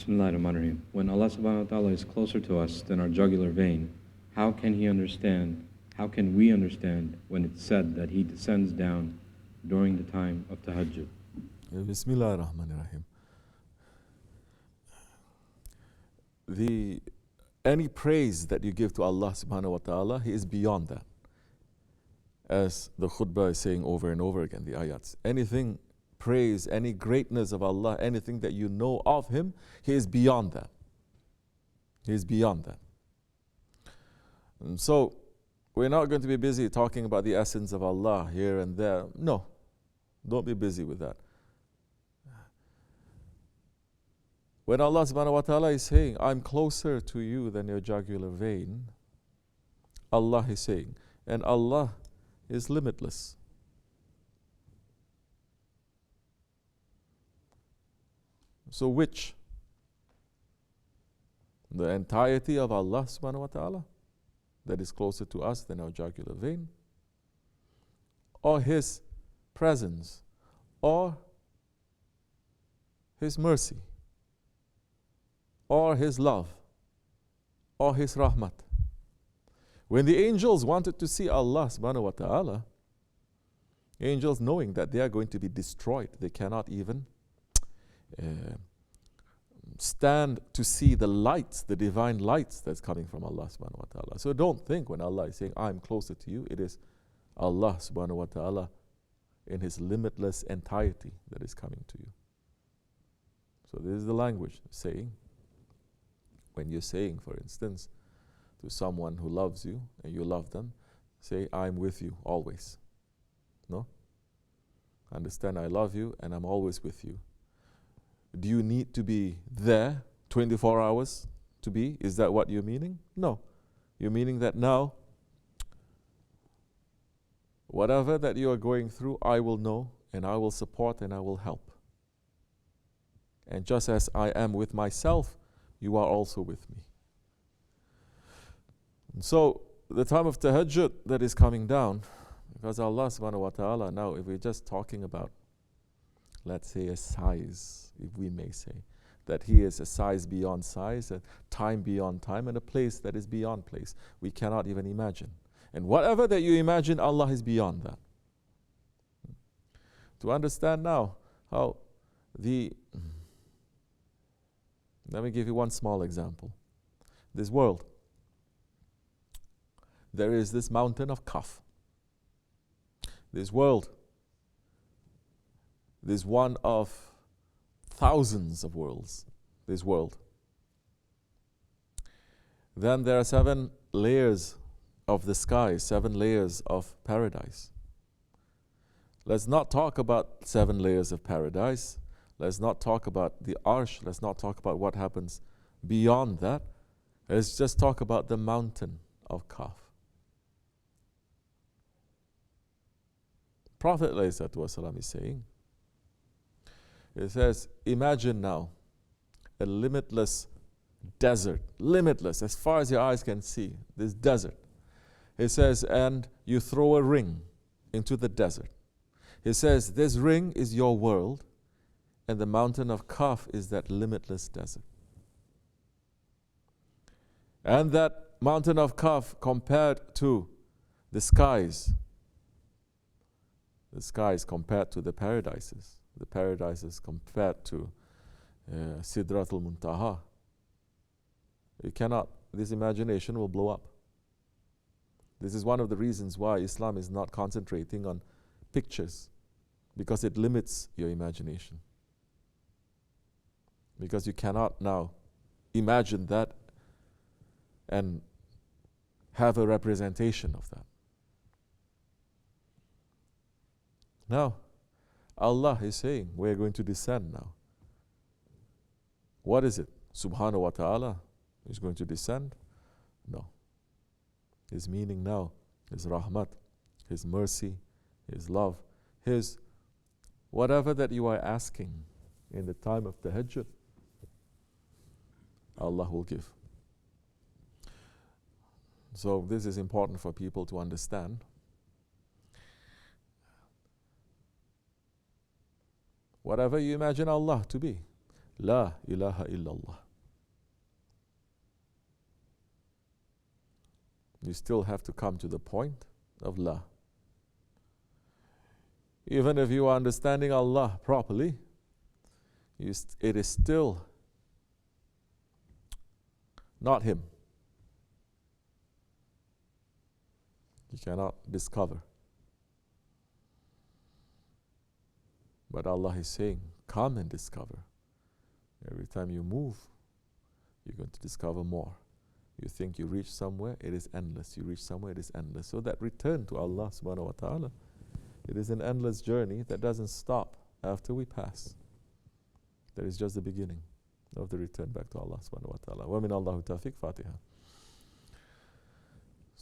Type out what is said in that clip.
Bismillahirrahmanirrahim. When Allah subhanahu wa ta'ala is closer to us than our jugular vein, how can we understand when it's said that He descends down during the time of Tahajjud? Bismillahirrahmanirrahim. Any praise that you give to Allah subhanahu wa ta'ala, He is beyond that. As the khutbah is saying over and over again, the ayats. Anything praise, any greatness of Allah, anything that you know of Him, He is beyond that. He is beyond that. And so, we're not going to be busy talking about the essence of Allah here and there. No, don't be busy with that. When Allah subhanahu wa ta'ala is saying, I'm closer to you than your jugular vein, Allah is saying, and Allah is limitless. So which? The entirety of Allah subhanahu wa ta'ala that is closer to us than our jugular vein? Or His presence? Or His mercy? Or His love? Or His rahmat? When the angels wanted to see Allah subhanahu wa ta'ala, angels knowing that they are going to be destroyed, they cannot even stand to see the lights, the divine lights that's coming from Allah subhanahu wa ta'ala. So don't think when Allah is saying, I'm closer to you, it is Allah subhanahu wa ta'ala in His limitless entirety that is coming to you. So this is the language saying. When you're saying, for instance, to someone who loves you and you love them, say, I'm with you always. No? Understand, I love you and I'm always with you. Do you need to be there 24 hours to be? Is that what you're meaning? No. You're meaning that now, whatever that you are going through, I will know and I will support and I will help. And just as I am with myself, you are also with me. And so, the time of Tahajjud that is coming down, because Allah subhanahu wa ta'ala, now if we're just talking about, let's say a size, if we may say, that He is a size beyond size, a time beyond time, and a place that is beyond place. We cannot even imagine. And whatever that you imagine, Allah is beyond that. To understand now how let me give you one small example. This world, there is this mountain of Kaf. This world, this one of thousands of worlds, this world. Then there are 7 layers of the sky, 7 layers of paradise. Let's not talk about 7 layers of paradise. Let's not talk about the arsh. Let's not talk about what happens beyond that. Let's just talk about the mountain of Kaf. Prophet ﷺ is saying, it says, imagine now a limitless desert, limitless as far as your eyes can see, this desert. It says, and you throw a ring into the desert. It says, this ring is your world, and the mountain of Kaf is that limitless desert. And that mountain of Kaf compared to the skies compared to the paradises compared to Sidratul Muntaha. You cannot, this imagination will blow up. This is one of the reasons why Islam is not concentrating on pictures, because it limits your imagination. Because you cannot now imagine that and have a representation of that. Now, Allah is saying, we're going to descend now. What is it? Subhanahu wa ta'ala is going to descend? No. His meaning now, His rahmat, His mercy, His love, His whatever that you are asking in the time of Tahajjud, Allah will give. So this is important for people to understand. Whatever you imagine Allah to be, La ilaha illallah. You still have to come to the point of La. Even if you are understanding Allah properly, it is still not Him. You cannot discover. But Allah is saying, come and discover. Every time you move, you're going to discover more. You think you reach somewhere, it is endless. You reach somewhere, it is endless. So that return to Allah subhanahu wa ta'ala, it is an endless journey that doesn't stop after we pass. That is just the beginning of the return back to Allah subhanahu wa ta'ala. Wa min Allahu tawfiq, Fatiha.